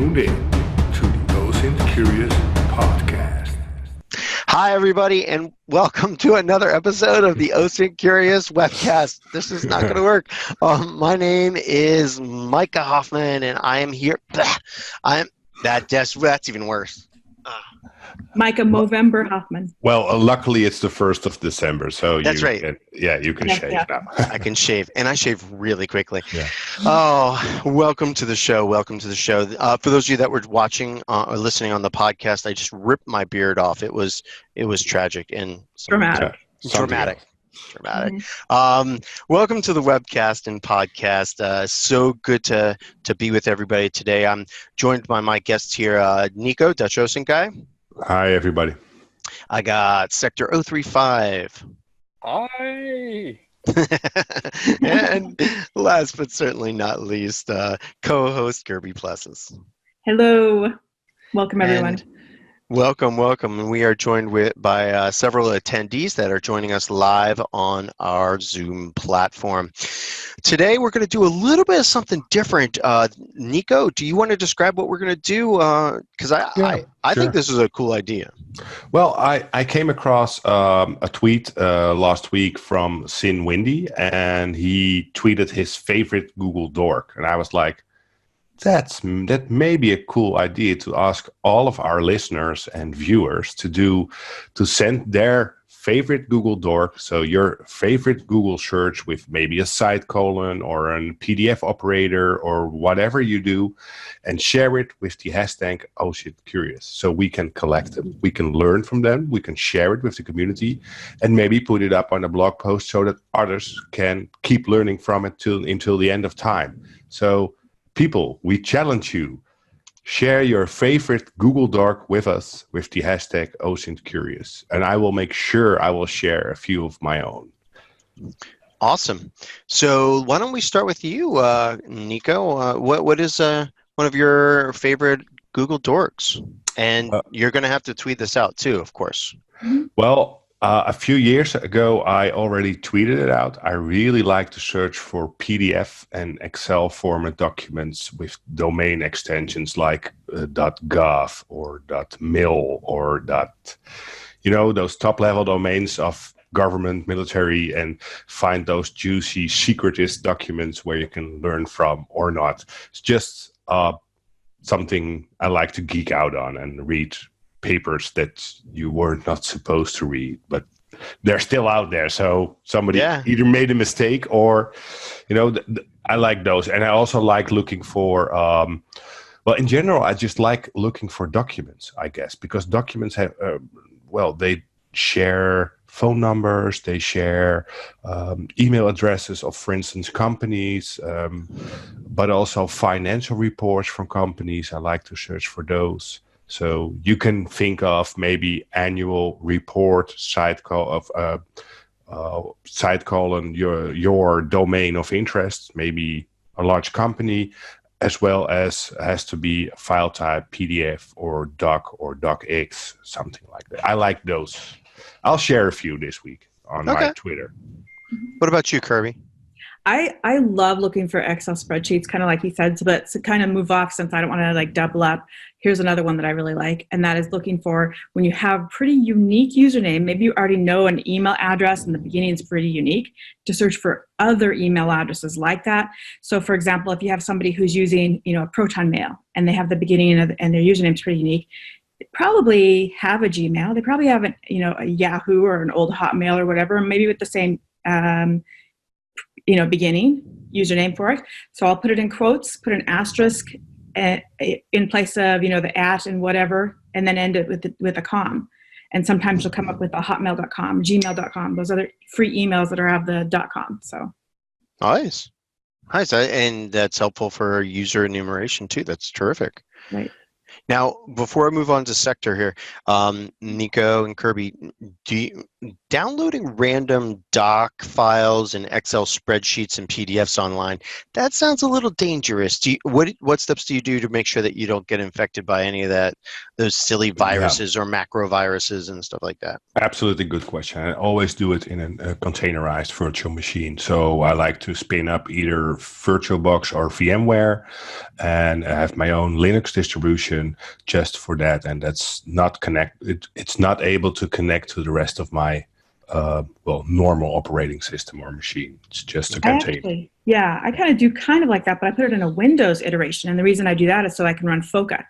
tuned in to the OSINT podcast. Hi, everybody, and welcome to another episode of the OSINTcurious Webcast. This is not going to work. My name is Micah Hoffman, and I am here. That's even worse. Micah Movember Hoffman. Well, luckily it's the 1st of December, so That's right. You can shave now. I can shave, and I shave really quickly. Yeah. Oh, welcome to the show. Welcome to the show. For those of you that were watching or listening on the podcast, I just ripped my beard off. It was tragic and Dramatic. Dramatic. Mm-hmm. Welcome to the webcast and podcast. So good to be with everybody today. I'm joined by my guests here, Nico, Dutch OSINT guy. Hi, everybody. I got Sector 035. Hi. And last but certainly not least, co-host Kirby Plessis. Hello. Welcome, everyone. Welcome. And we are joined by several attendees that are joining us live on our Zoom platform. Today, we're going to do a little bit of something different. Nico, do you want to describe what we're going to do? Because I think this is a cool idea. Well, I came across a tweet last week from Sin Windy, and he tweeted his favorite Google dork. And I was like, that may be a cool idea to ask all of our listeners and viewers to send their favorite Google dork. So your favorite Google search with maybe a semicolon or a PDF operator or whatever you do, and share it with the hashtag OSINTcurious. So we can collect them, we can learn from them, we can share it with the community, and maybe put it up on a blog post so that others can keep learning from it until the end of time. So people, we challenge you. Share your favorite Google Doc with us with the hashtag OSINTcurious. And I will make sure I will share a few of my own. Awesome. So why don't we start with you, Nico? What is one of your favorite Google dorks? And you're going to have to tweet this out too, of course. Well, a few years ago, I already tweeted it out. I really like to search for PDF and Excel format documents with domain extensions like .gov or .mil or those top-level domains of government, military, and find those juicy, secretist documents where you can learn from or not. It's just something I like to geek out on and read papers that you were not supposed to read, but they're still out there. So somebody either made a mistake or, I like those. And I also like looking for, in general, I just like looking for documents, I guess, because documents have, they share phone numbers, they share email addresses of, for instance, companies, but also financial reports from companies. I like to search for those. So you can think of maybe annual report semicolon your domain of interest, maybe a large company, as well as has to be a file type PDF or doc or docx, something like that. I like those. I'll share a few this week on my Twitter. What about you, Kirby? I love looking for Excel spreadsheets, kind of like he said, but to kind of move off, since I don't want to double up, here's another one that I really like, and that is looking for when you have pretty unique username, maybe you already know an email address and the beginning is pretty unique, to search for other email addresses like that. So for example, if you have somebody who's using, a Proton Mail and they have the beginning and their username is pretty unique, they probably have a Gmail, they probably have a Yahoo or an old Hotmail or whatever, maybe with the same beginning username for it. So I'll put it in quotes, put an asterisk in place of, the at and whatever, and then end it with a com. And sometimes you'll come up with a hotmail.com, gmail.com, those other free emails that have the .com. So nice. And that's helpful for user enumeration too. That's terrific. Right. Now, before I move on to sector here, Nico and Kirby, downloading random doc files and Excel spreadsheets and PDFs online, that sounds a little dangerous. What steps do you do to make sure that you don't get infected by any of those silly viruses or macro viruses and stuff like that? Absolutely good question. I always do it in a containerized virtual machine. So I like to spin up either VirtualBox or VMware, and I have my own Linux distribution just for that. And that's not it's not able to connect to the rest of my normal operating system or machine. It's just a container. I kind of do like that, but I put it in a Windows iteration. And the reason I do that is so I can run Foca,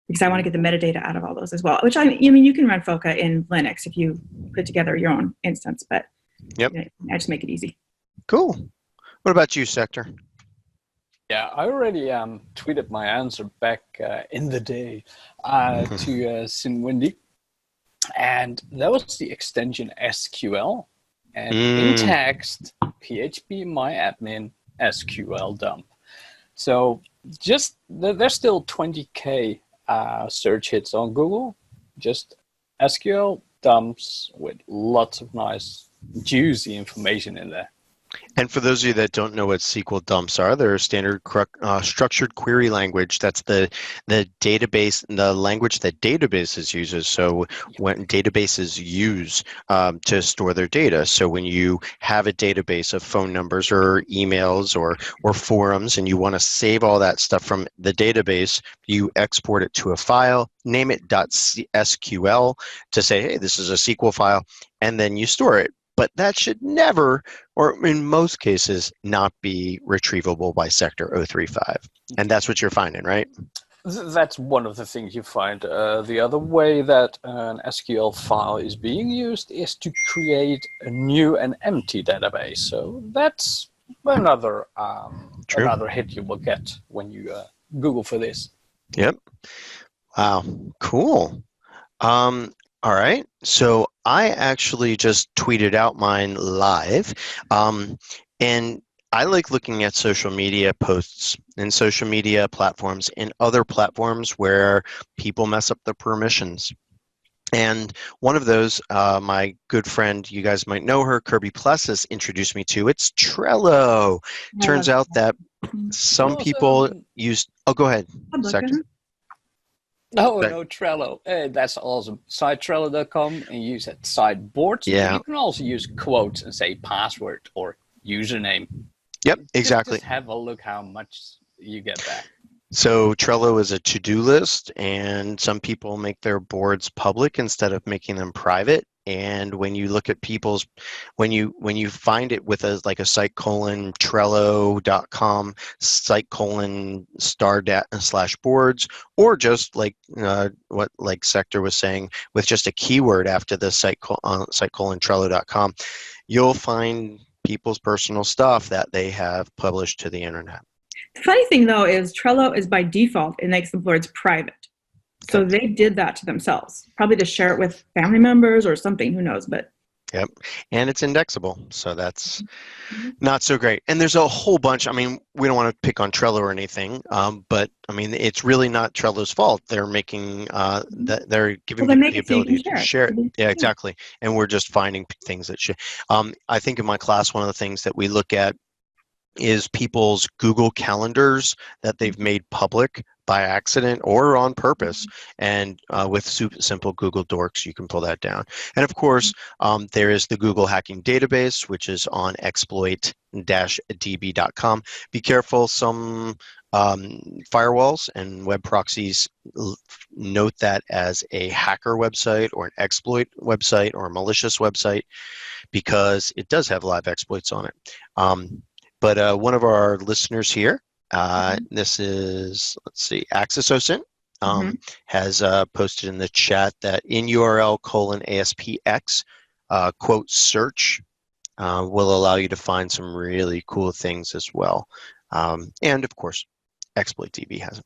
because I want to get the metadata out of all those as well. Which I mean, you can run Foca in Linux if you put together your own instance, but I just make it easy. Cool. What about you, Sector? Yeah, I already tweeted my answer back in the day to Sinwindy. And that was the extension SQL, and in text, PHP myadmin SQL dump. So just there's still 20K search hits on Google, just SQL dumps with lots of nice juicy information in there. And for those of you that don't know what SQL dumps are, they're a standard structured query language. That's the database, the language that databases uses. So when databases use to store their data. So when you have a database of phone numbers or emails or forums, and you want to save all that stuff from the database, you export it to a file, name it .sql to say, hey, this is a SQL file, and then you store it. But that should never, or in most cases, not be retrievable by Sector 035. And that's what you're finding, right? That's one of the things you find. The other way that an SQL file is being used is to create a new and empty database. So that's another hit you will get when you Google for this. Yep. Wow. Cool. All right, so I actually just tweeted out mine live, and I like looking at social media posts and social media platforms and other platforms where people mess up the permissions. And one of those, my good friend, you guys might know her, Kirby Plessis, introduced me to. It's Trello. Turns out that some people use. Oh, go ahead, Sector. No, Trello. That's awesome. Site Trello.com and use that site board. Yeah. You can also use quotes and say password or username. Yep, exactly. Just have a look how much you get back. So Trello is a to-do list, and some people make their boards public instead of making them private. And when you look at people's, when you find it with a Trello.com /boards, or just what Sector was saying with just a keyword after the Trello.com, you'll find people's personal stuff that they have published to the internet. The funny thing, though, is Trello is by default, it makes the boards private. So they did that to themselves, probably to share it with family members or something, who knows, but. Yep, and it's indexable, so that's not so great. And there's a whole bunch, I mean, we don't want to pick on Trello or anything, but I mean, it's really not Trello's fault. They're making, they're giving people the ability to share it. Yeah, exactly. And we're just finding things that should. I think in my class, one of the things that we look at is people's Google calendars that they've made public by accident or on purpose, and with simple Google Dorks you can pull that down. And of course there is the Google Hacking Database, which is on exploit-db.com. Be careful, some firewalls and web proxies note that as a hacker website or an exploit website or a malicious website, because it does have live exploits on it. But one of our listeners here, this is, let's see, Access OSINT, has posted in the chat that in URL :ASPX, quote, search will allow you to find some really cool things as well. And of course, ExploitDB has it.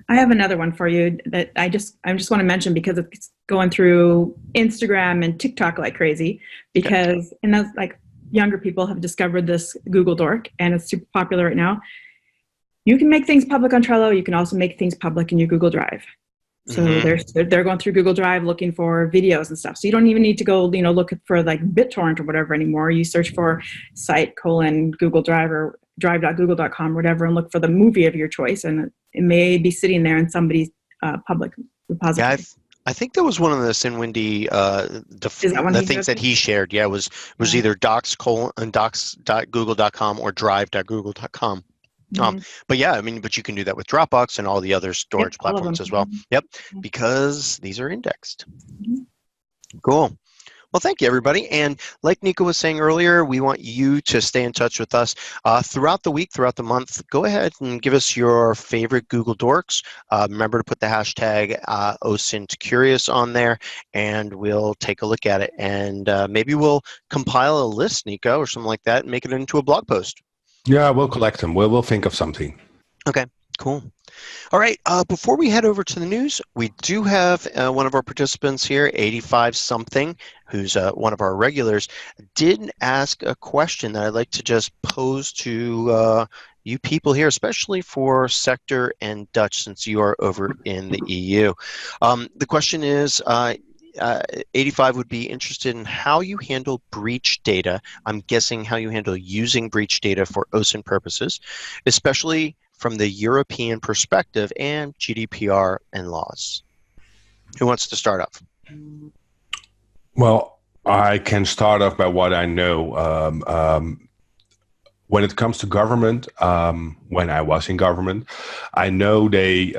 I have another one for you that I just want to mention because it's going through Instagram and TikTok like crazy, because and that's like younger people have discovered this Google Dork and it's super popular right now. you can make things public on Trello. You can also make things public in your Google Drive. So they're going through Google Drive looking for videos and stuff. So you don't even need to go, look for like BitTorrent or whatever anymore. You search for site:/Google Drive or drive.google.com or whatever and look for the movie of your choice. And it may be sitting there in somebody's public repository. Yeah, I think that was one of the Sinwindy the things that he shared. Yeah, was either docs.google.com or drive.google.com. But yeah, but you can do that with Dropbox and all the other storage platforms as well. Yep, because these are indexed. Cool. Well, thank you, everybody. And like Nico was saying earlier, we want you to stay in touch with us throughout the week, throughout the month. Go ahead and give us your favorite Google Dorks. Remember to put the hashtag OSINTcurious on there, and we'll take a look at it. And maybe we'll compile a list, Nico, or something like that, and make it into a blog post. Yeah, we'll collect them. We'll think of something. Okay, cool. All right, before we head over to the news, we do have one of our participants here, 85-something, who's one of our regulars, did ask a question that I'd like to just pose to you people here, especially for Sector and Dutch, since you are over in the EU. The question is, 85 would be interested in how you handle breach data. I'm guessing how you handle using breach data for OSINT purposes, especially from the European perspective and GDPR and laws. Who wants to start off? Well, I can start off by what I know. When it comes to government, when I was in government, I know they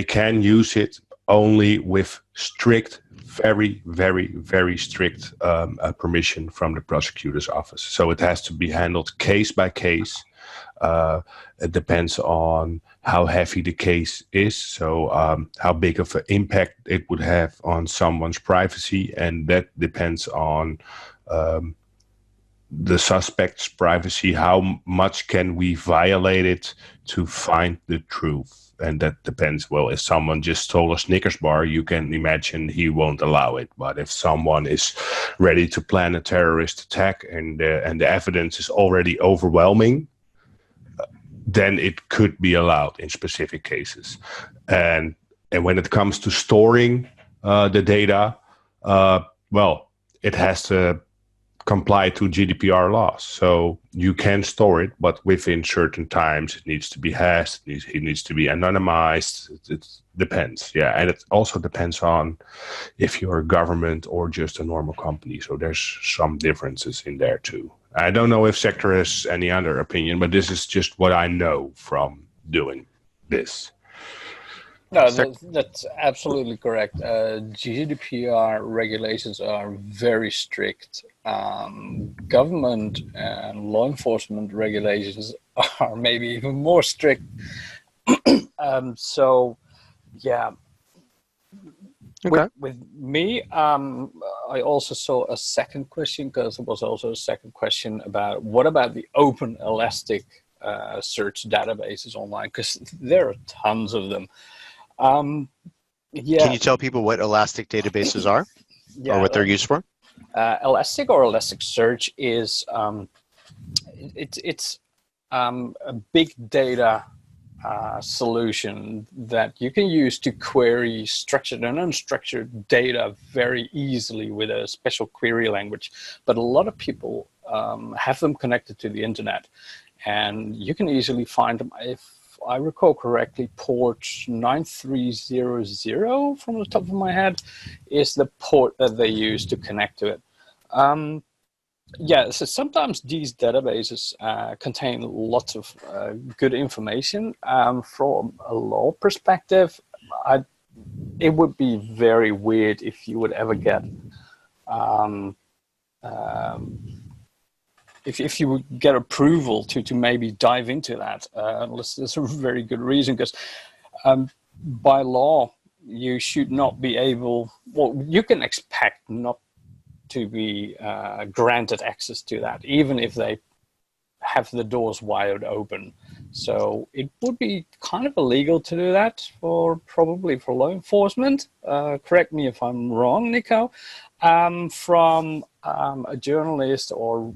can use it only with strict, very, very, very strict permission from the prosecutor's office. So it has to be handled case by case. It depends on how heavy the case is, so how big of an impact it would have on someone's privacy, and that depends on the suspect's privacy. How much can we violate it to find the truth? And that depends. Well, if someone just stole a Snickers bar, you can imagine he won't allow it. But if someone is ready to plan a terrorist attack and the evidence is already overwhelming, then it could be allowed in specific cases. And when it comes to storing the data, well, it has to comply to GDPR laws. So you can store it, but within certain times it needs to be hashed, it needs to be anonymized. It depends, yeah. And it also depends on if you're a government or just a normal company. So there's some differences in there too. I don't know if Sector has any other opinion, but this is just what I know from doing this. No, that's absolutely correct. GDPR regulations are very strict. Government and law enforcement regulations are maybe even more strict. So, yeah. Okay. With me, I also saw a second question, because there was also a second question about what about the open elastic search databases online, because there are tons of them. Yeah. Can you tell people what elastic databases are, or what they're used for? Elastic or Elasticsearch is it's a big data solution that you can use to query structured and unstructured data very easily with a special query language. But a lot of people have them connected to the internet, and you can easily find them. If I recall correctly, port 9300 from the top of my head is the port that they use to connect to it. Yeah, so sometimes these databases contain lots of good information. From a law perspective, it would be very weird if you would ever get if you would get approval to maybe dive into that, unless there's a very good reason, because by law, you should not be able, well, you can expect not to be granted access to that, even if they have the doors wide open. So it would be kind of illegal to do that, probably for law enforcement. Correct me if I'm wrong, Nico. From a journalist or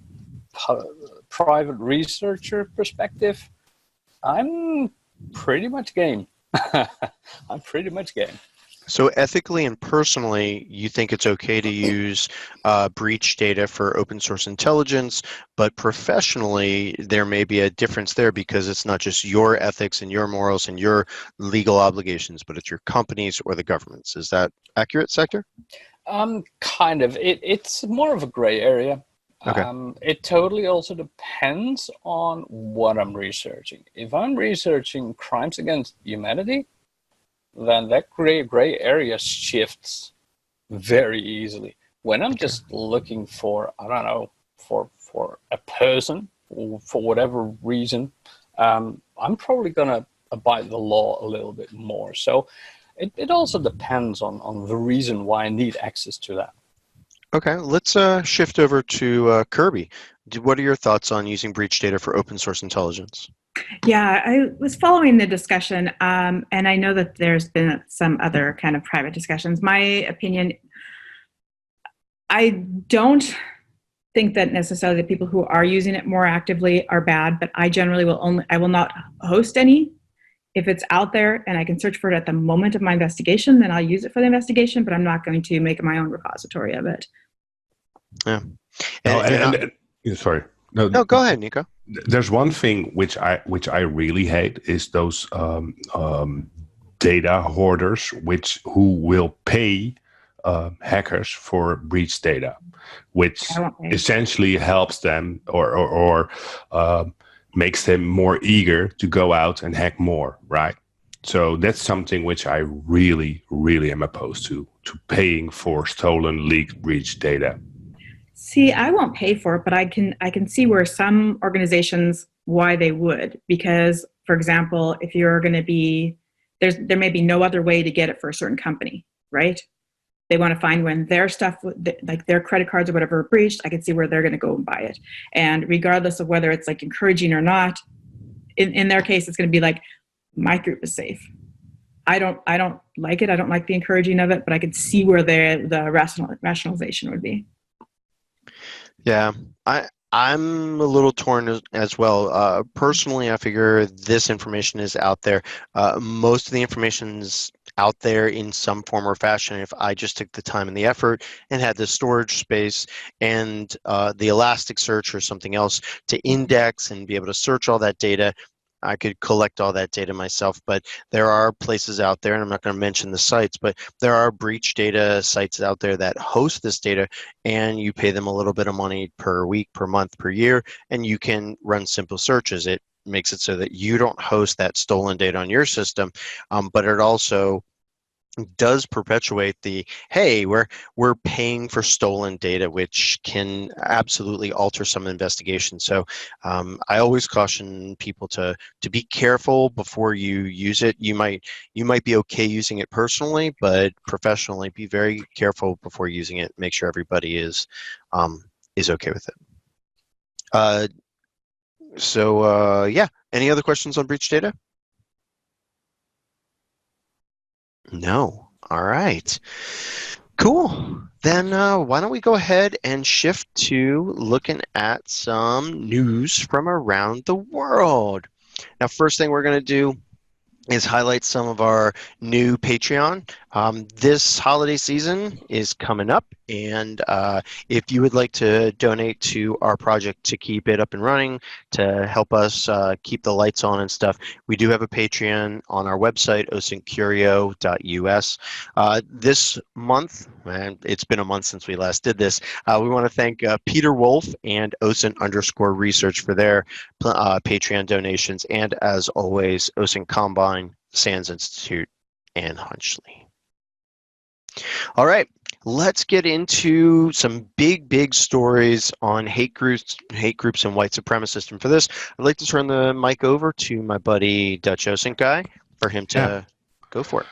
private researcher perspective, I'm pretty much game. I'm pretty much game. So ethically and personally, you think it's okay to use breach data for open source intelligence, but professionally, there may be a difference there because it's not just your ethics and your morals and your legal obligations, but it's your companies or the governments. Is that accurate, Sector? Kind of. It's more of a gray area. Okay. It totally also depends on what I'm researching. If I'm researching crimes against humanity, then that gray area shifts very easily. When I'm just looking for, I don't know, for a person, for whatever reason, I'm probably going to abide the law a little bit more. So it also depends on the reason why I need access to that. Okay, let's shift over to Kirby. What are your thoughts on using breach data for open source intelligence? Yeah, I was following the discussion, and I know that there's been some other kind of private discussions. My opinion, I don't think that necessarily the people who are using it more actively are bad, but I generally will not host any. If it's out there and I can search for it at the moment of my investigation, then I'll use it for the investigation, but I'm not going to make my own repository of it. Yeah. Sorry. No, go ahead, Nico. There's one thing which I really hate is those data hoarders who will pay hackers for breach data, which essentially helps them or makes them more eager to go out and hack more, right? So that's something which I really, really am opposed to paying for stolen, leaked, breach data. See, I won't pay for it, but I can see where some organizations, why they would. Because, for example, if you're going to be, there may be no other way to get it for a certain company, right? They want to find when their stuff, like their credit cards or whatever, are breached. I can see where they're going to go and buy it. And regardless of whether it's like encouraging or not, in their case, it's going to be like, my group is safe. I don't like it. I don't like the encouraging of it, but I can see where the rationalization would be. Yeah, I'm a little torn as well. Personally, I figure this information is out there. Most of the information's out there in some form or fashion. If I just took the time and the effort and had the storage space and the Elasticsearch or something else to index and be able to search all that data, I could collect all that data myself. But there are places out there, and I'm not going to mention the sites, but there are breach data sites out there that host this data, and you pay them a little bit of money per week, per month, per year, and you can run simple searches. It makes it so that you don't host that stolen data on your system, but it also does perpetuate the, hey, we're paying for stolen data, which can absolutely alter some investigations. So I always caution people to be careful before you use it. You might be okay using it personally, but professionally, be very careful before using it. Make sure everybody is okay with it. Yeah. Any other questions on breach data? No. All right. Cool. Then why don't we go ahead and shift to looking at some news from around the world. Now, first thing we're going to do is highlight some of our new Patreon. This holiday season is coming up, and if you would like to donate to our project to keep it up and running, to help us keep the lights on and stuff, we do have a Patreon on our website, osintcurious.us. This month, and it's been a month since we last did this, we want to thank Peter Wolf and OSINT_research for their Patreon donations, and as always, OSINT Combine, SANS Institute, and Hunchley. All right, let's get into some big stories on hate groups and white supremacists. And for this, I'd like to turn the mic over to my buddy Dutch OSINT guy for him to go for it.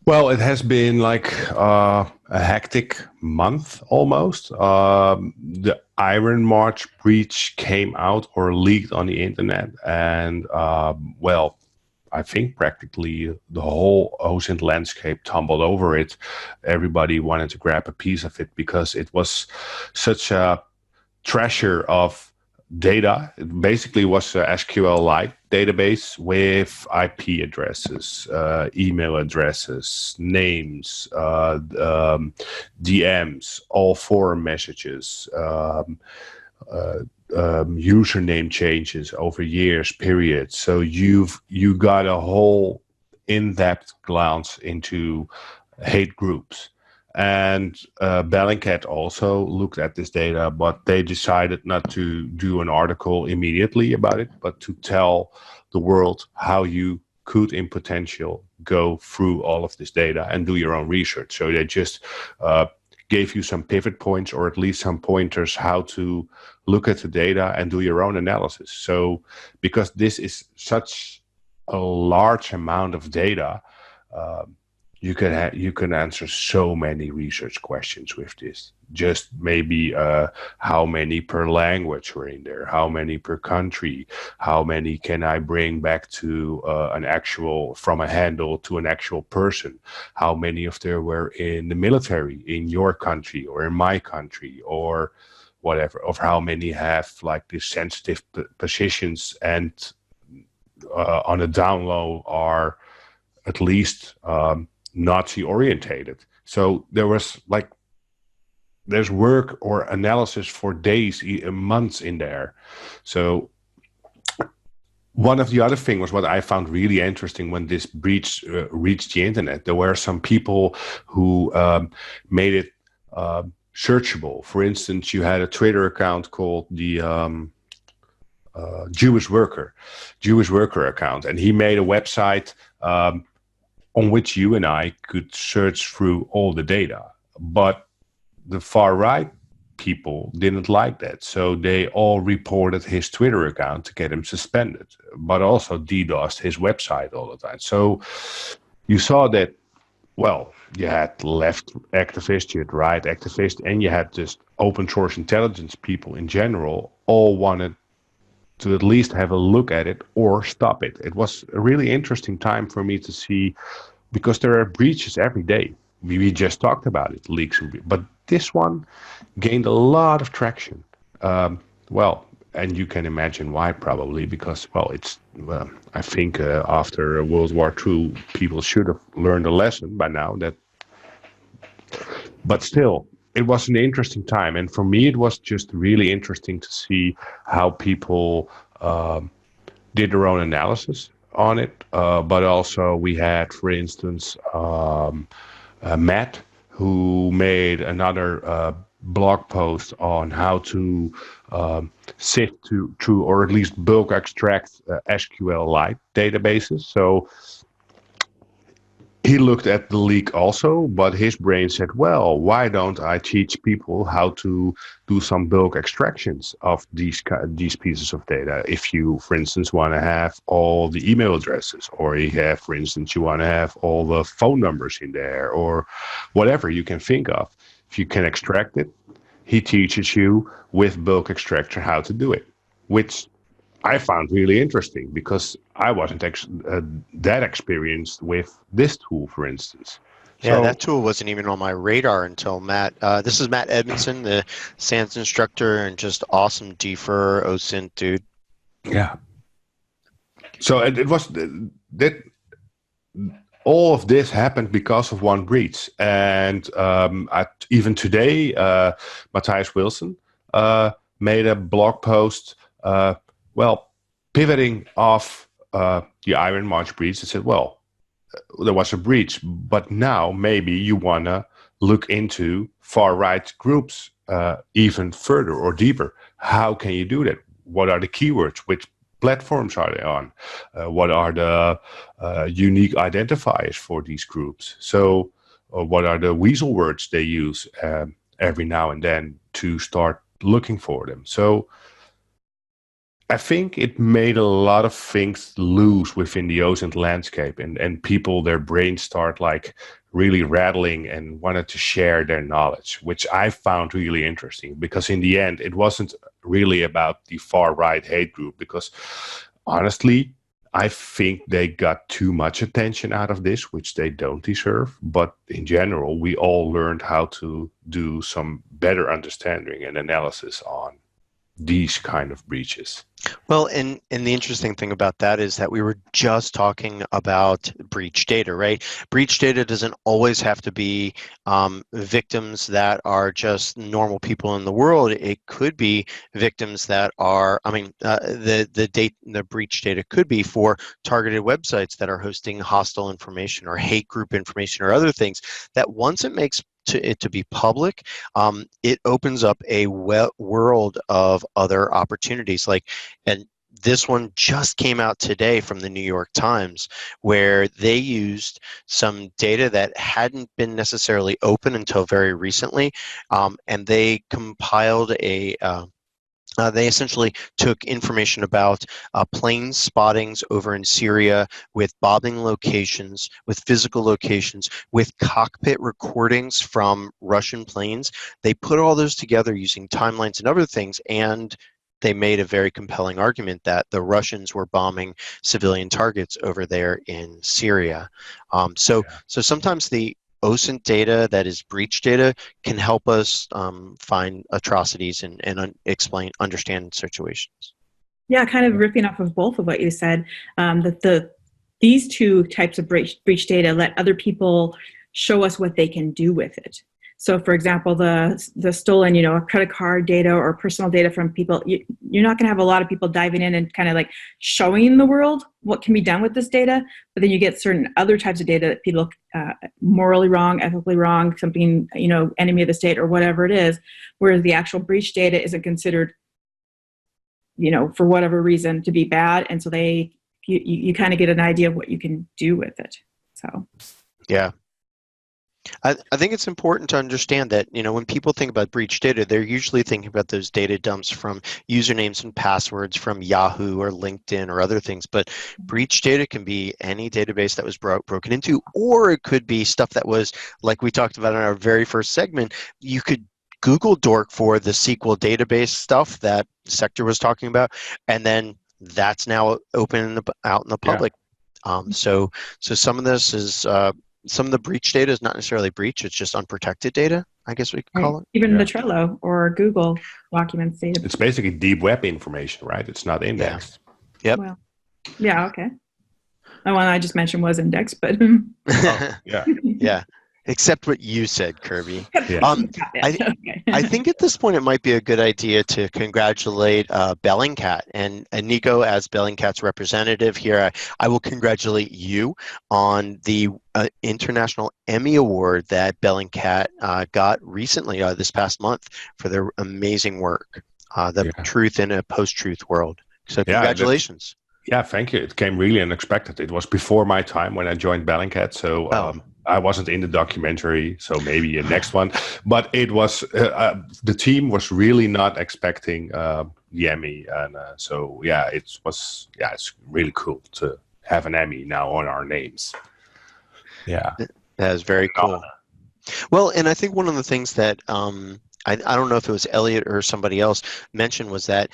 Well, it has been like a hectic month almost. The Iron March breach came out or leaked on the internet, and I think practically the whole OSINT landscape tumbled over it. Everybody wanted to grab a piece of it because it was such a treasure of data. It basically was a SQL-like database with IP addresses, email addresses, names, DMs, all forum messages, username changes over years, periods. So you got a whole in-depth glance into hate groups. And Bellingcat also looked at this data, but they decided not to do an article immediately about it, but to tell the world how you could, in potential, go through all of this data and do your own research. So they just gave you some pivot points, or at least some pointers how to look at the data and do your own analysis. So because this is such a large amount of data, you can answer so many research questions with this. Just maybe how many per language were in there, how many per country, how many can I bring back to from a handle to an actual person, how many of there were in the military in your country or in my country or whatever, of how many have like these sensitive positions and on a down low are at least Nazi orientated. So there's work or analysis for days, months in there. So one of the other things was what I found really interesting when this breach reached the internet. There were some people who made it searchable. For instance, you had a Twitter account called the Jewish Worker account, and he made a website on which you and I could search through all the data. But the far right people didn't like that. So they all reported his Twitter account to get him suspended, but also DDoSed his website all the time. So you saw that, well, you had left activists, you had right activists, and you had just open source intelligence people in general all wanted to at least have a look at it or stop it. It was a really interesting time for me to see, because there are breaches every day. We just talked about it, leaks, but this one gained a lot of traction. And you can imagine why, probably because, I think after World War II, people should have learned a lesson by now. But still, it was an interesting time, and for me, it was just really interesting to see how people did their own analysis on it. But also, we had, for instance, Matt, who made another blog post on how to sift through or at least bulk extract SQL-like databases. So he looked at the leak also, but his brain said, well, why don't I teach people how to do some bulk extractions of these pieces of data? If you, for instance, want to have all the email addresses, or you have, for instance, you want to have all the phone numbers in there, or whatever you can think of. If you can extract it, he teaches you with bulk extractor how to do it, which I found really interesting because I wasn't that experienced with this tool, for instance. Yeah, that tool wasn't even on my radar until Matt. This is Matt Edmondson, the SANS instructor and just awesome defer OSINT dude. Yeah. So it was that all of this happened because of one breach, and even today, Matthias Wilson made a blog post. Pivoting off the Iron March breach, it said, well, there was a breach, but now maybe you want to look into far-right groups even further or deeper. How can you do that? What are the keywords? Which platforms are they on? What are the unique identifiers for these groups? So what are the weasel words they use every now and then to start looking for them? So I think it made a lot of things loose within the OSINT landscape, and people, their brains start like really rattling and wanted to share their knowledge, which I found really interesting, because in the end, it wasn't really about the far right hate group, because honestly, I think they got too much attention out of this, which they don't deserve. But in general, we all learned how to do some better understanding and analysis on these kind of breaches. Well, and the interesting thing about that is that we were just talking about breach data, right? Breach data doesn't always have to be victims that are just normal people in the world. It could be victims that are, the breach data could be for targeted websites that are hosting hostile information or hate group information or other things that once it makes it to be public, it opens up a world of other opportunities. And this one just came out today from the New York Times, where they used some data that hadn't been necessarily open until very recently, and they compiled they essentially took information about plane spottings over in Syria with bombing locations, with physical locations, with cockpit recordings from Russian planes. They put all those together using timelines and other things, and they made a very compelling argument that the Russians were bombing civilian targets over there in Syria. So sometimes the OSINT data that is breach data can help us find atrocities and understand situations. Yeah, kind of ripping off of both of what you said, that these two types of breach data let other people show us what they can do with it. So, for example, the stolen, credit card data or personal data from people, you're not going to have a lot of people diving in and kind of like showing the world what can be done with this data. But then you get certain other types of data that people morally wrong, ethically wrong, something, enemy of the state or whatever it is, whereas the actual breach data isn't considered, for whatever reason to be bad. And so you kind of get an idea of what you can do with it. So, yeah. I think it's important to understand that, when people think about breach data, they're usually thinking about those data dumps from usernames and passwords from Yahoo or LinkedIn or other things. But breach data can be any database that was broken into, or it could be stuff that was, like we talked about in our very first segment, you could Google dork for the SQL database stuff that Sector was talking about, and then that's now open out in the public. Yeah. So some of this is... some of the breach data is not necessarily breach, it's just unprotected data, I guess we could call it. Even the Trello or Google documents data. It's basically deep web information, right? It's not indexed. Yeah. Yep. Well, yeah, okay. The one I just mentioned was indexed, but... Yeah. Except what you said, Kirby. Yeah. I think at this point it might be a good idea to congratulate Bellingcat and Nico as Bellingcat's representative here. I will congratulate you on the International Emmy Award that Bellingcat got recently, this past month, for their amazing work, the truth in a post-truth world. So congratulations. Yeah, thank you. It came really unexpected. It was before my time when I joined Bellingcat, so I wasn't in the documentary, so maybe a next one. But it was the team was really not expecting the Emmy, and it's really cool to have an Emmy now on our names. Yeah, that is very cool. Well, and I think one of the things that I don't know if it was Elliot or somebody else mentioned was that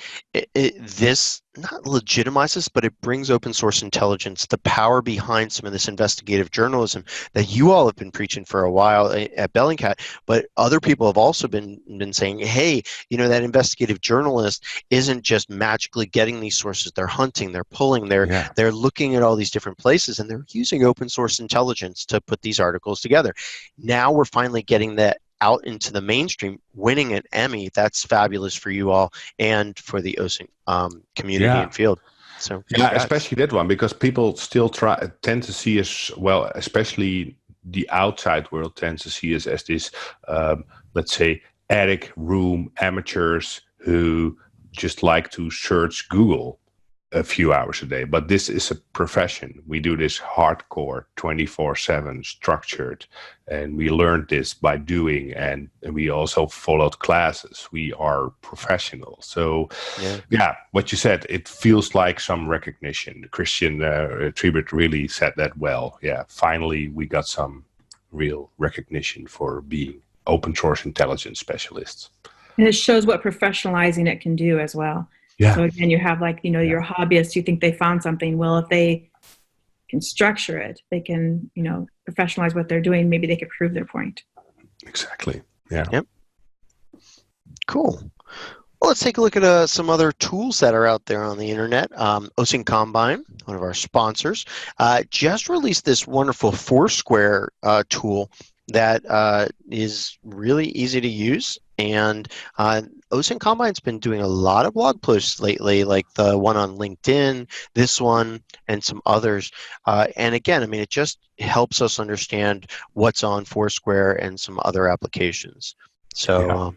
this not legitimizes, but it brings open source intelligence, the power behind some of this investigative journalism that you all have been preaching for a while at Bellingcat, but other people have also been saying, hey, that investigative journalist isn't just magically getting these sources. They're hunting, they're pulling, they're looking at all these different places, and they're using open source intelligence to put these articles together. Now we're finally getting that out into the mainstream, winning an Emmy. That's fabulous for you all and for the OSINT community and field. So especially that one, because people still tend to see us, well, especially the outside world tends to see us as this, let's say, attic room amateurs who just like to search Google a few hours a day. But this is a profession. We do this hardcore, 24/7, structured, and we learned this by doing, and we also followed classes. We are professionals. So what you said, it feels like some recognition. Christian Tribert really said that well. Yeah, finally we got some real recognition for being open source intelligence specialists. And it shows what professionalizing it can do as well. Yeah. So again, you have your hobbyists, you think they found something. Well, if they can structure it, they can, professionalize what they're doing. Maybe they could prove their point. Exactly. Yeah. Yep. Cool. Well, let's take a look at some other tools that are out there on the internet. OSINT Combine, one of our sponsors, just released this wonderful Foursquare tool that is really easy to use. And OSINT Combine's been doing a lot of blog posts lately, like the one on LinkedIn, this one, and some others. And again, I mean, it just helps us understand what's on Foursquare and some other applications. So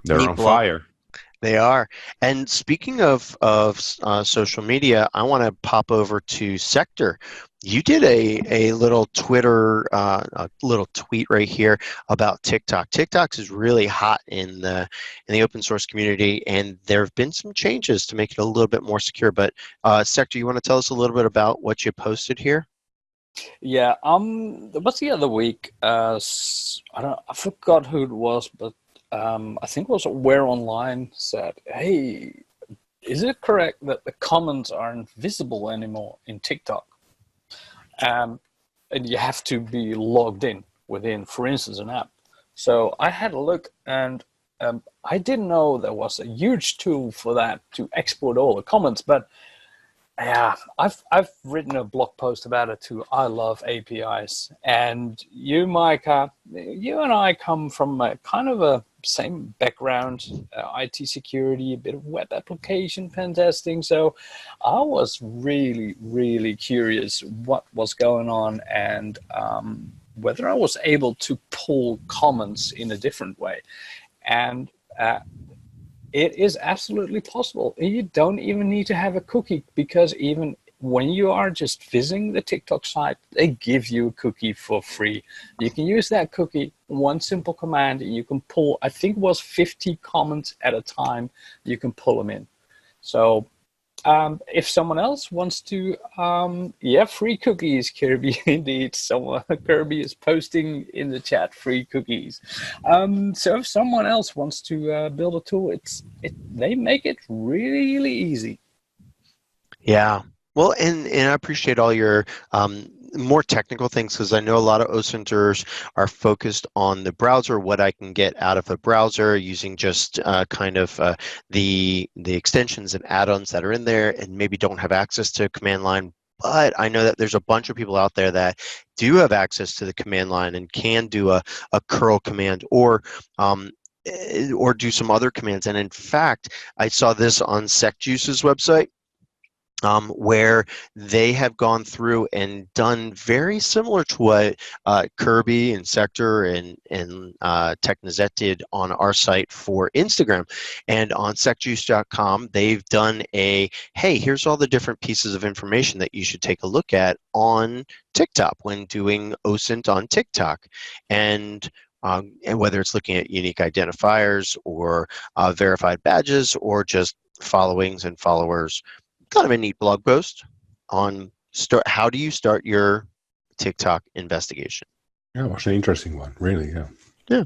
they're neat on blog. fire. They are. And speaking of social media, I want to pop over to Sector. You did a little Twitter, a little tweet right here about TikTok. TikTok is really hot in the open source community, and there have been some changes to make it a little bit more secure. But Sector, you want to tell us a little bit about what you posted here? Yeah, there was the other week. I forgot who it was, but I think it was Where Online said, "Hey, is it correct that the comments aren't visible anymore in TikTok? And you have to be logged in within, for instance, an app." So I had a look, and I didn't know there was a huge tool for that to export all the comments. But yeah, I've written a blog post about it too. I love APIs, and you, Micah, you and I come from a kind of a same background, IT security, a bit of web application pen testing. So I was really, really curious what was going on, and whether I was able to pull comments in a different way. And it is absolutely possible. You don't even need to have a cookie, because even when you are just visiting the TikTok site, they give you a cookie for free. You can use that cookie, one simple command, and you can pull, I think it was 50 comments at a time, you can pull them in. So if someone else wants to, free cookies, Kirby, indeed. Kirby is posting in the chat, free cookies. So if someone else wants to build a tool, they make it really easy. Yeah. Well, and I appreciate all your more technical things, because I know a lot of OSINTers are focused on the browser, what I can get out of the browser using just the extensions and add-ons that are in there, and maybe don't have access to command line. But I know that there's a bunch of people out there that do have access to the command line and can do a curl command or do some other commands. And in fact, I saw this on SecJuice's website, where they have gone through and done very similar to what Kirby and Sector and Technazet did on our site for Instagram. And on secjuice.com, they've done hey, here's all the different pieces of information that you should take a look at on TikTok when doing OSINT on TikTok. And whether it's looking at unique identifiers or verified badges or just followings and followers. Kind of a neat blog post on how do you start your TikTok investigation. Yeah, it was an interesting one, really. Yeah.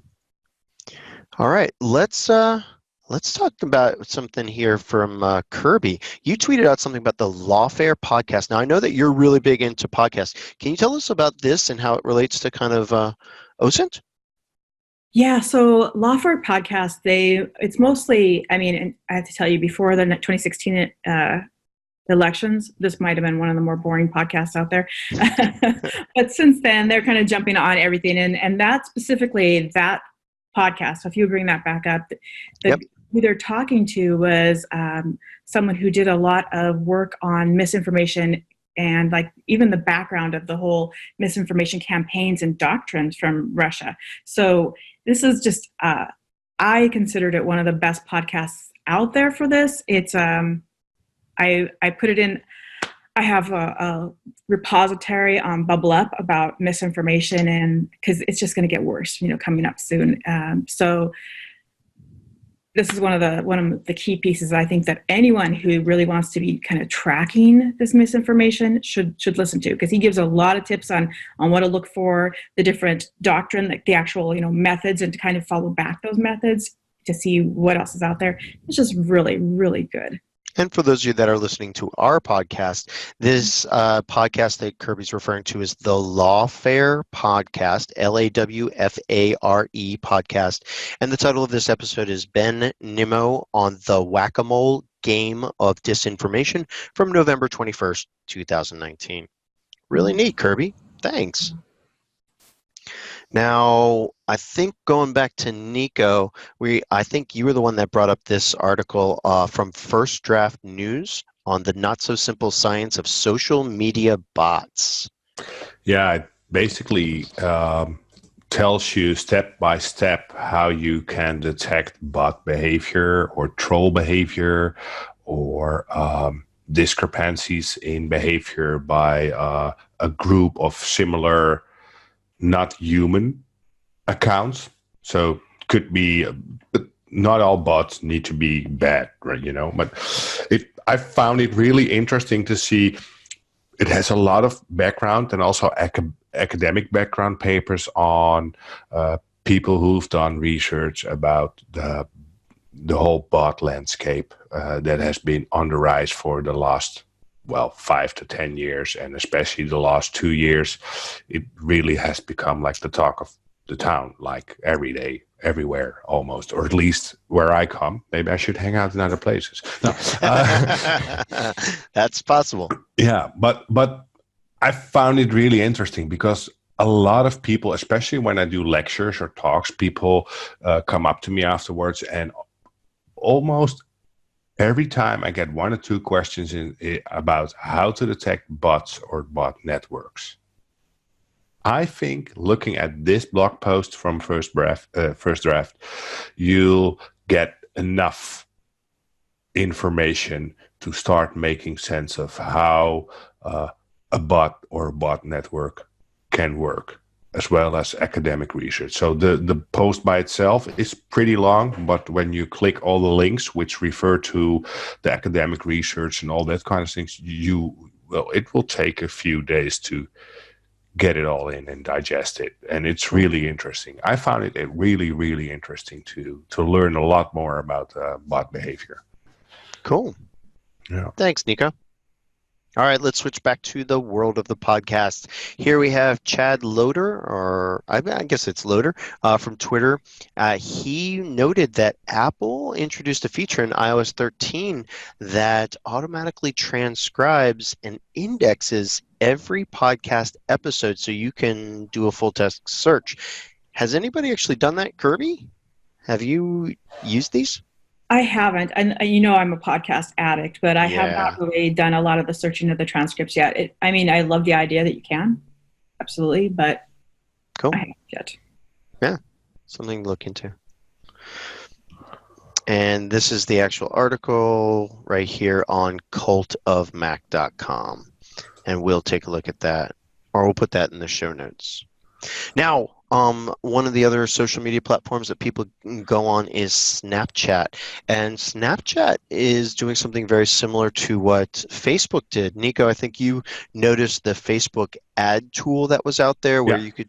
All right, let's talk about something here from Kirby. You tweeted out something about the Lawfare podcast. Now, I know that you're really big into podcasts. Can you tell us about this and how it relates to kind of OSINT? Yeah, so Lawfare podcast, it's mostly, I mean, and I have to tell you, before the 2016 elections, this might have been one of the more boring podcasts out there. But since then, they're kind of jumping on everything. And that specifically, that podcast, so if you bring that back up, who they're talking to was someone who did a lot of work on misinformation and like even the background of the whole misinformation campaigns and doctrines from Russia. So this is just, I considered it one of the best podcasts out there for this. It's, I put it in, I have a repository on Bubble Up about misinformation, and because it's just going to get worse, coming up soon. So this is one of the key pieces I think that anyone who really wants to be kind of tracking this misinformation should listen to, because he gives a lot of tips on what to look for, the different doctrine, like the actual methods, and to kind of follow back those methods to see what else is out there. It's just really, really good. And for those of you that are listening to our podcast, this podcast that Kirby's referring to is the Lawfare Podcast, Lawfare Podcast. And the title of this episode is Ben Nimmo on the Whack-A-Mole Game of Disinformation from November 21st, 2019. Really neat, Kirby. Thanks. Now, I think going back to Nico, I think you were the one that brought up this article from First Draft News on the not-so-simple science of social media bots. Yeah, it basically tells you step by step how you can detect bot behavior or troll behavior or discrepancies in behavior by a group of similar not human accounts. So could be, but not all bots need to be bad, right? But I found it really interesting to see. It has a lot of background and also academic background papers on people who've done research about the whole bot landscape that has been on the rise for the last 5 to 10 years, and especially the last 2 years, it really has become like the talk of the town, like every day, everywhere almost, or at least where I come. Maybe I should hang out in other places. No. That's possible. Yeah, but I found it really interesting because a lot of people, especially when I do lectures or talks, people come up to me afterwards, and almost every time I get 1 or 2 questions about how to detect bots or bot networks. I think looking at this blog post from First Draft, you'll get enough information to start making sense of how a bot or a bot network can work, as well as academic research. So the post by itself is pretty long, but when you click all the links which refer to the academic research and all that kind of things, it will take a few days to get it all in and digest it. And it's really interesting. I found it really, really interesting to learn a lot more about bot behavior. Cool. Yeah. Thanks, Nico. All right, let's switch back to the world of the podcast. Here we have Chad Loader, or I guess it's Loader, from Twitter. He noted that Apple introduced a feature in iOS 13 that automatically transcribes and indexes every podcast episode so you can do a full text search. Has anybody actually done that, Kirby? Have you used these? I haven't. And I'm a podcast addict, but I have not really done a lot of the searching of the transcripts yet. I love the idea that you can. Absolutely. But cool. I haven't yet. Yeah. Something to look into. And this is the actual article right here on cultofmac.com. And we'll take a look at that, or we'll put that in the show notes. Now, one of the other social media platforms that people go on is Snapchat. And Snapchat is doing something very similar to what Facebook did. Nico, I think you noticed the Facebook ad tool that was out there where you could,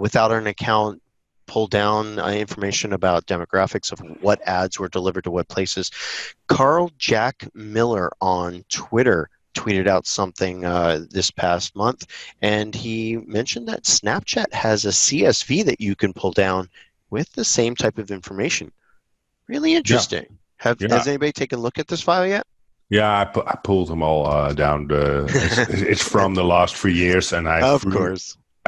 without an account, pull down information about demographics of what ads were delivered to what places. Carl Jack Miller on Twitter tweeted out something this past month, and he mentioned that Snapchat has a CSV that you can pull down with the same type of information. Really interesting. Has anybody taken a look at this file yet? Yeah, I pulled them all down. It's from the last 3 years, and I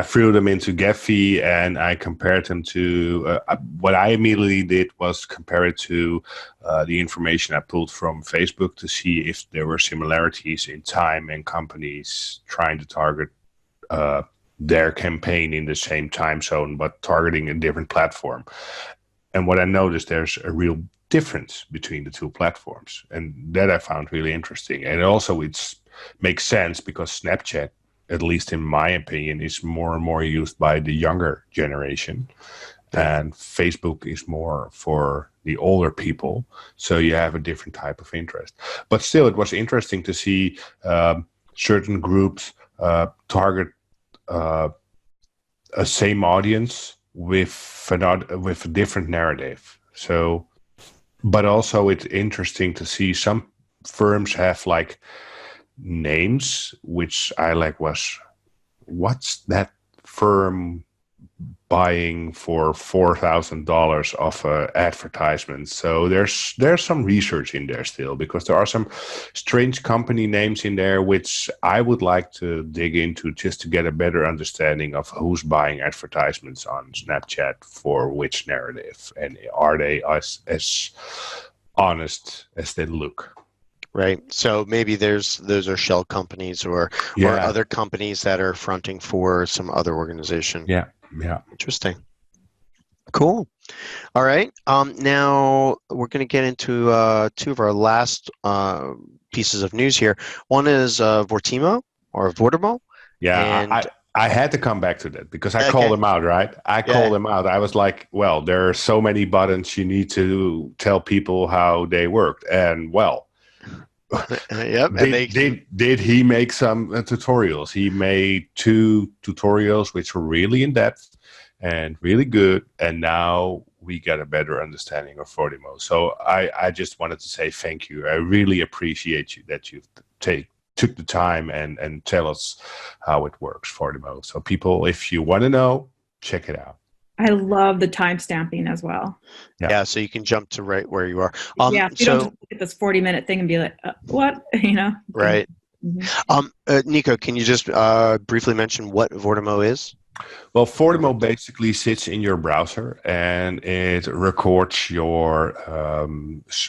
threw them into Gephi, and I compared them to what I immediately did was compare it to the information I pulled from Facebook to see if there were similarities in time and companies trying to target their campaign in the same time zone, but targeting a different platform. And what I noticed, there's a real difference between the two platforms, and that I found really interesting. And also it makes sense because Snapchat, at least in my opinion, is more and more used by the younger generation. And Facebook is more for the older people. So you have a different type of interest. But still, it was interesting to see certain groups target a same audience with a different narrative. So, but also it's interesting to see some firms have like names, which I like was, what's that firm buying for $4,000 of advertisement? So there's some research in there still, because there are some strange company names in there which I would like to dig into just to get a better understanding of who's buying advertisements on Snapchat for which narrative, and are they as honest as they look. Right. So maybe those are shell companies or other companies that are fronting for some other organization. Yeah. Interesting. Cool. All right. Now we're going to get into two of our last pieces of news here. One is Vortimo or Vortimo. Yeah. And I had to come back to that because I called them out, right? Called them out. I was like, well, there are so many buttons you need to tell people how they worked. And well, yep. Did he make some tutorials? He made 2 tutorials which were really in depth and really good, and now we get a better understanding of Vortimo. So I just wanted to say thank you. I really appreciate you that you took the time and tell us how it works, Vortimo. So people, if you want to know, check it out. I love the time stamping as well. Yeah, so you can jump to right where you are. So you don't just look at this 40-minute thing and be like, what? Right. Mm-hmm. Nico, can you just briefly mention what Vortimo is? Well, Vortimo basically sits in your browser and it records your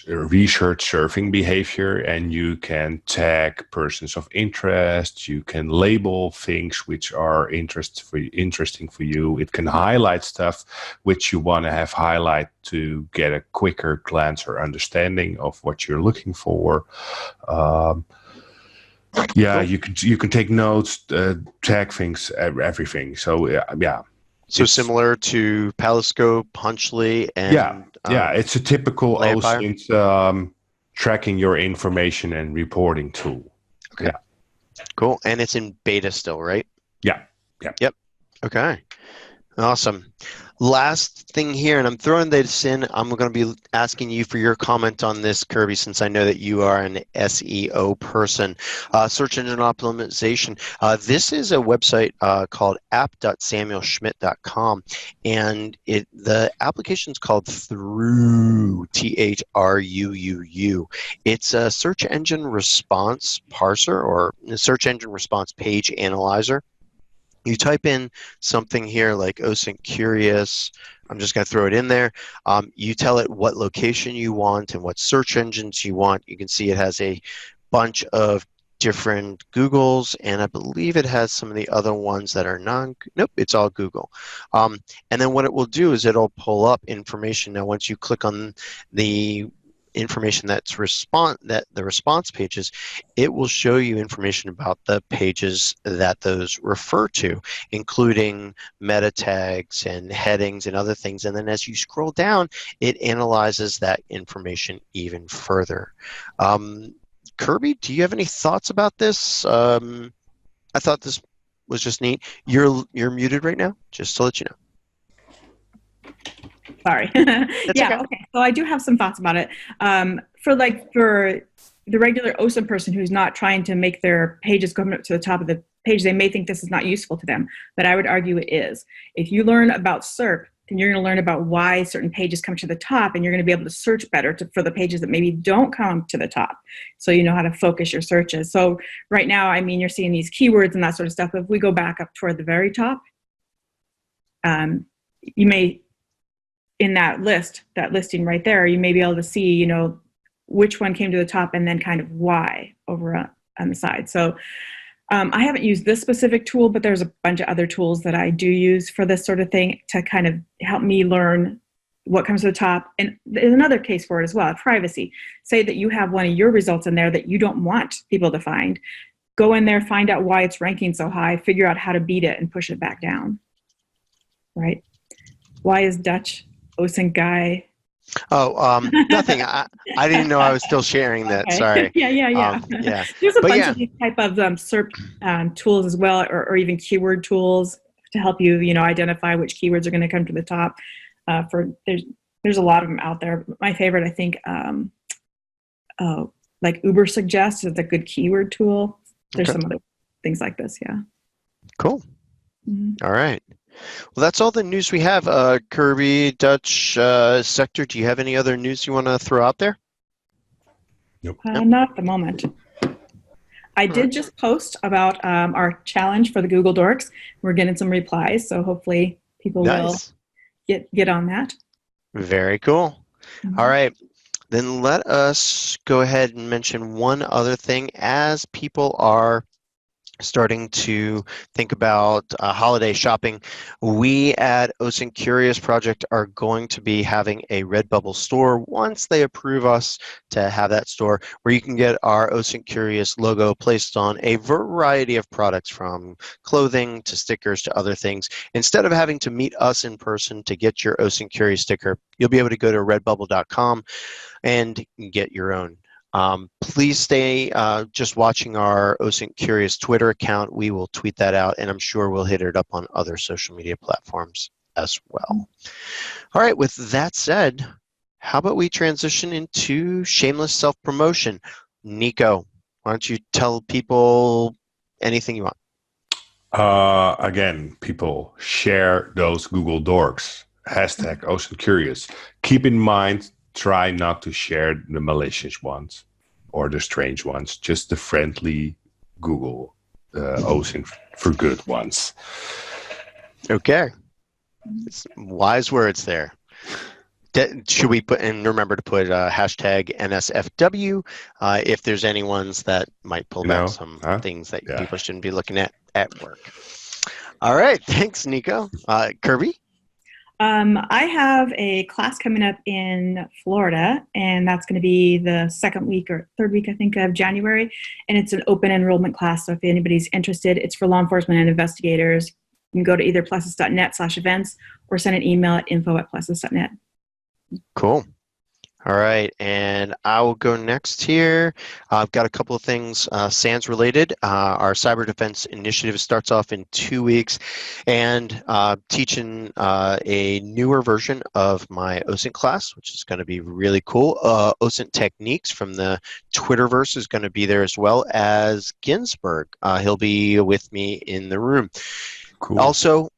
research surfing behavior, and you can tag persons of interest. You can label things which are interesting for you. It can highlight stuff which you want to have highlight to get a quicker glance or understanding of what you're looking for. Yeah, you can take notes, tag things, everything. So yeah. So similar to Periscope, Punchly, and it's a typical Layfire? OSINT tracking your information and reporting tool. Okay. Yeah. Cool. And it's in beta still, right? Yeah. Yep. Okay. Awesome. Last thing here, and I'm throwing this in, I'm going to be asking you for your comment on this, Kirby, since I know that you are an SEO person. Search engine optimization. This is a website called app.samuelschmidt.com, and the application is called Through, THRUUU. It's a search engine response parser or search engine response page analyzer. You type in something here like osintcurious. I'm just going to throw it in there. You tell it what location you want and what search engines you want. You can see it has a bunch of different Googles, and I believe it has some of the other ones that are nope, it's all Google. And then what it will do is it'll pull up information. Now, once you click on the information the response pages, it will show you information about the pages that those refer to, including meta tags and headings and other things. And then as you scroll down, it analyzes that information even further. Kirby, do you have any thoughts about this? I thought this was just neat. You're muted right now, just to let you know. Sorry. Okay. Okay. So I do have some thoughts about it. For the regular OSINT person who's not trying to make their pages come up to the top of the page, they may think this is not useful to them, but I would argue it is. If you learn about SERP, then you're going to learn about why certain pages come to the top, and you're going to be able to search better for the pages that maybe don't come to the top. So you know how to focus your searches. So right now, I mean, you're seeing these keywords and that sort of stuff. If we go back up toward the very top, you may, in that listing right there, you may be able to see, you know, which one came to the top and then kind of why over on the side. So I haven't used this specific tool, but there's a bunch of other tools that I do use for this sort of thing to kind of help me learn what comes to the top. And there's another case for it as well, privacy. Say that you have one of your results in there that you don't want people to find. Go in there, find out why it's ranking so high, figure out how to beat it and push it back down, right? Why is Dutch OSINT guy? Oh, nothing. I didn't know I was still sharing that. Okay. Sorry. Yeah. There's a bunch of these type of SERP tools as well, or even keyword tools to help you, you know, identify which keywords are going to come to the top. There's a lot of them out there. My favorite, I think, like Uber suggests is a good keyword tool. There's Okay. some other things like this. Yeah. Cool. Mhm. All right. Well, that's all the news we have. Kirby, Dutch, Sector, do you have any other news you want to throw out there? Nope. Not at the moment. I right. did just post about our challenge for the Google Dorks. We're getting some replies, so hopefully people will Nice. get on that. Very cool. Mhm. All right. Then let us go ahead and mention one other thing as people are starting to think about holiday shopping. We at OSINT Curious Project are going to be having a Redbubble store once they approve us to have that store, where you can get our OSINT Curious logo placed on a variety of products, from clothing to stickers to other things. Instead of having to meet us in person to get your OSINT Curious sticker, you'll be able to go to redbubble.com and get your own. Please stay just watching our OSINT Curious Twitter account. We will tweet that out, and I'm sure we'll hit it up on other social media platforms as well. All right, with that said, how about we transition into shameless self-promotion? Nico, why don't you tell people anything you want? Again, people, share those Google Dorks. Hashtag OSINTcurious. Keep in mind, try not to share the malicious ones or the strange ones. Just the friendly Google OSINT for good ones. Okay. It's wise words there. Should we put, and remember to put hashtag NSFW if there's any ones that might pull back some things that people shouldn't be looking at work. All right. Thanks, Nico. Kirby? I have a class coming up in Florida, and that's going to be the second week or third week, I think, of January. And it's an open enrollment class. So if anybody's interested, it's for law enforcement and investigators. You can go to either plessis.net/events or send an email at info@plessis.net. Cool. All right, and I will go next here. I've got a couple of things SANS related. Our cyber defense initiative starts off in 2 weeks, and teaching a newer version of my OSINT class, which is going to be really cool. OSINT Techniques from the Twitterverse is going to be there, as well as Ginsberg. He'll be with me in the room. Cool. Also,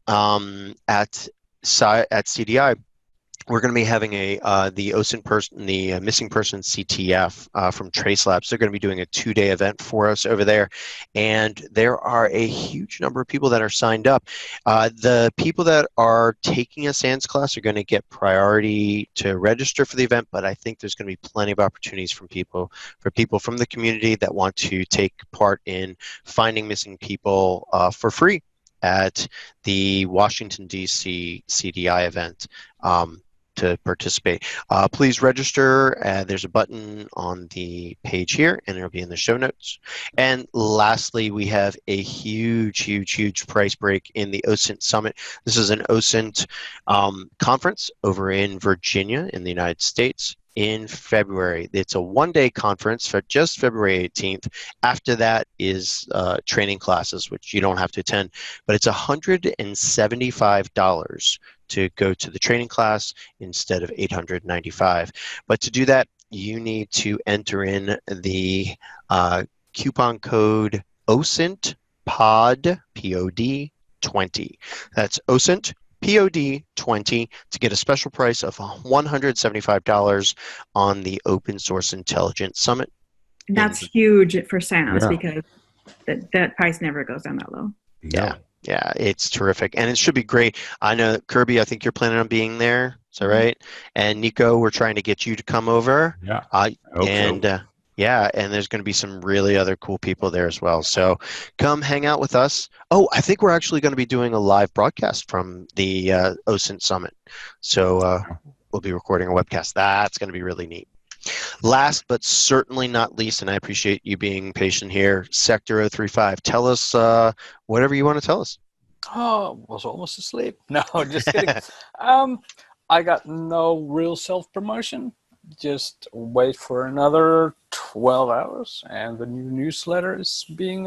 at CDI, we're going to be having the OSINT person, the missing person CTF from Trace Labs. They're going to be doing a 2-day event for us over there, and there are a huge number of people that are signed up. The people that are taking a SANS class are going to get priority to register for the event, but I think there's going to be plenty of opportunities for people from the community that want to take part in finding missing people for free at the Washington, D.C. CDI event. To participate. Please register. There's a button on the page here, and it'll be in the show notes. And lastly, we have a huge price break in the OSINT Summit. This is an OSINT conference over in Virginia in the United States in February. It's a 1-day conference for just February 18th. After that is training classes, which you don't have to attend, but it's $175 to go to the training class instead of $895. But to do that, you need to enter in the coupon code OSINT POD, P-O-D 20. That's OSINT POD 20 to get a special price of $175 on the Open Source Intelligence Summit. And that's huge for SANS because that price never goes down that low. Yeah. Yeah, it's terrific, and it should be great. I know, Kirby, I think you're planning on being there. Is that right? And Nico, we're trying to get you to come over. Yeah. And there's going to be some really other cool people there as well. So come hang out with us. Oh, I think we're actually going to be doing a live broadcast from the OSINT Summit. So we'll be recording a webcast. That's going to be really neat. Last but certainly not least, and I appreciate you being patient here, Sector 035. Tell us whatever you want to tell us. Oh, was almost asleep. No, just kidding. I got no real self-promotion. Just wait for another 12 hours, and the new newsletter is being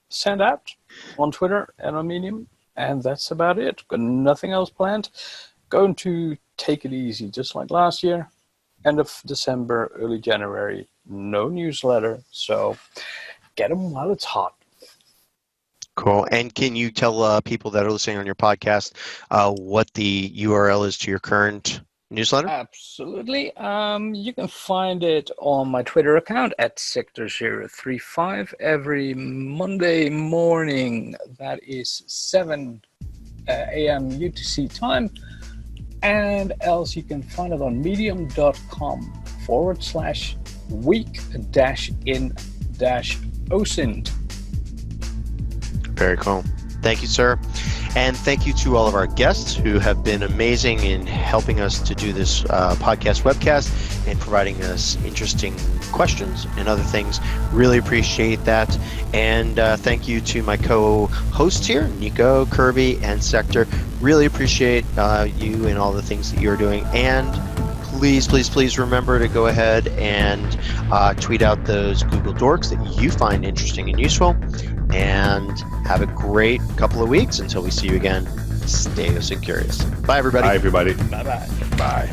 sent out on Twitter and on Medium, and that's about it. Got nothing else planned. Going to take it easy, just like last year. end of December, early January, no newsletter. So get them while it's hot. Cool. And can you tell people that are listening on your podcast what the URL is to your current newsletter? Absolutely. You can find it on my Twitter account at Sector035 every Monday morning. That is 7 a.m. UTC time. And else you can find it on medium.com/week-in-OSINT. Very cool. Thank you, sir. And thank you to all of our guests who have been amazing in helping us to do this podcast webcast and providing us interesting questions and other things. Really appreciate that. And thank you to my co-hosts here, Nico, Kirby, and Sector. Really appreciate you and all the things that you're doing. And please, please, please remember to go ahead and tweet out those Google Dorks that you find interesting and useful. And have a great couple of weeks until we see you again. Stay OSINT curious. Bye, everybody. Bye, everybody. Bye-bye. Bye.